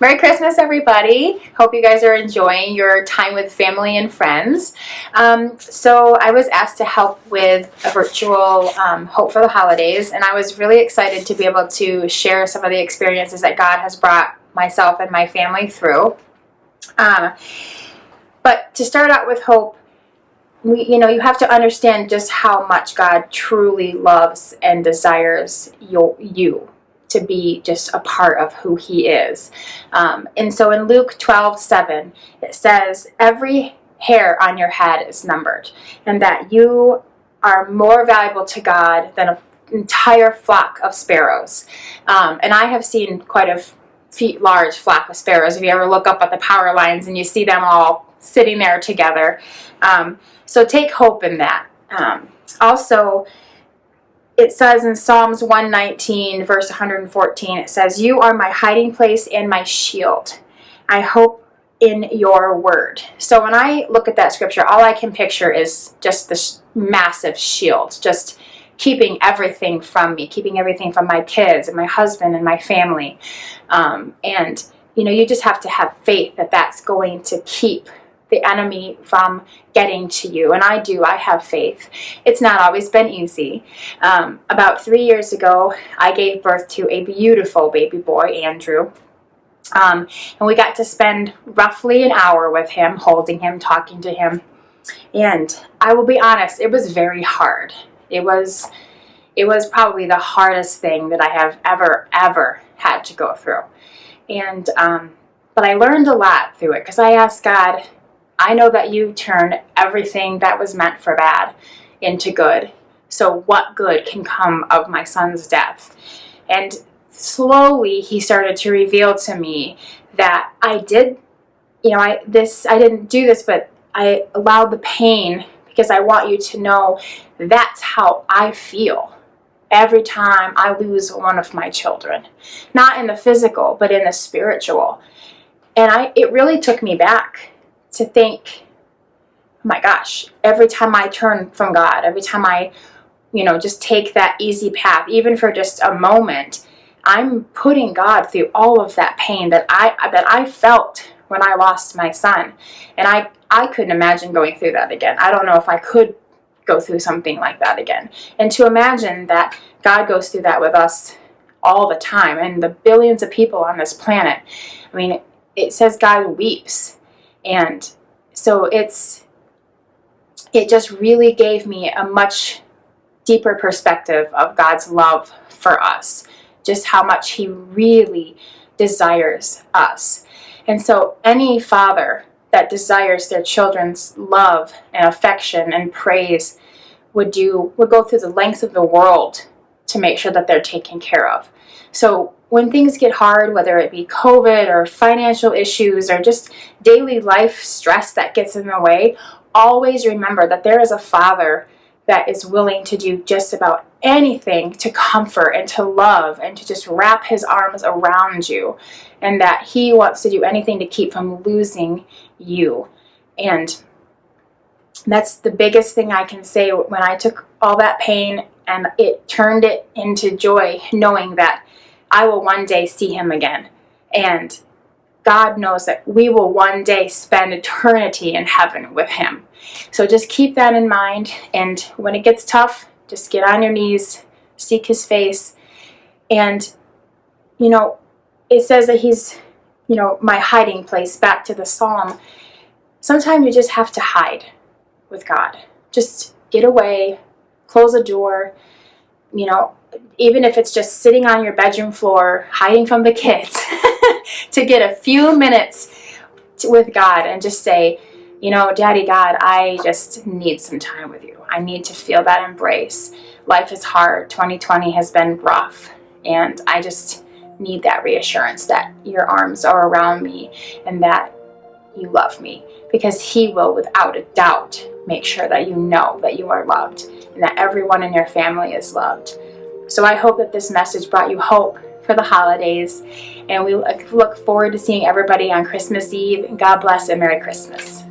Merry Christmas, everybody. Hope you guys are enjoying your time with family and friends. So I was asked to help with a virtual Hope for the Holidays, and I was really excited to be able to share some of the experiences that God has brought myself and my family through. But to start out with Hope, you have to understand just how much God truly loves and desires you to be just a part of who He is. And so in Luke 12:7, it says, every hair on your head is numbered, and that you are more valuable to God than an entire flock of sparrows. And I have seen quite a large flock of sparrows. If you ever look up at the power lines and you see them all sitting there together. So take hope in that. Also, it says in Psalms 119, verse 114, it says, you are my hiding place and my shield. I hope in your word. So when I look at that scripture, all I can picture is just this massive shield, just keeping everything from me, keeping everything from my kids and my husband and my family. And, you just have to have faith that that's going to keep the enemy from getting to you. And I have faith. It's not always been easy. About 3 years ago, I gave birth to a beautiful baby boy, Andrew. And we got to spend roughly an hour with him, holding him, talking to him. And I will be honest, it was very hard. It was probably the hardest thing that I have ever had to go through. And, but I learned a lot through it, because I asked God, I know that you turn everything that was meant for bad into good. So what good can come of my son's death? And slowly he started to reveal to me that I didn't do this, but I allowed the pain because I want you to know that's how I feel every time I lose one of my children. Not in the physical, but in the spiritual. And it really took me back to think, oh my gosh, every time I turn from God, every time I, just take that easy path, even for just a moment, I'm putting God through all of that pain that I felt when I lost my son. And I couldn't imagine going through that again. I don't know if I could go through something like that again. And to imagine that God goes through that with us all the time, and the billions of people on this planet. I mean, it says God weeps. And so it just really gave me a much deeper perspective of God's love for us, just how much He really desires us. And so any father that desires their children's love and affection and praise would go through the lengths of the world to make sure that they're taken care of. So when things get hard, whether it be COVID or financial issues or just daily life stress that gets in the way, always remember that there is a Father that is willing to do just about anything to comfort and to love and to just wrap His arms around you, and that He wants to do anything to keep from losing you. And that's the biggest thing I can say. When I took all that pain and it turned it into joy, knowing that I will one day see Him again. And God knows that we will one day spend eternity in heaven with Him. So just keep that in mind. And when it gets tough, just get on your knees, seek His face. And, it says that He's, my hiding place, back to the Psalm. Sometimes you just have to hide with God. Just get away, close a door, even if it's just sitting on your bedroom floor, hiding from the kids, to get a few minutes with God and just say, Daddy God, I just need some time with you. I need to feel that embrace. Life is hard. 2020 has been rough, and I just need that reassurance that your arms are around me and that you love me, because He will, without a doubt, make sure that you know that you are loved and that everyone in your family is loved. So I hope that this message brought you hope for the holidays, and we look forward to seeing everybody on Christmas Eve. God bless and Merry Christmas.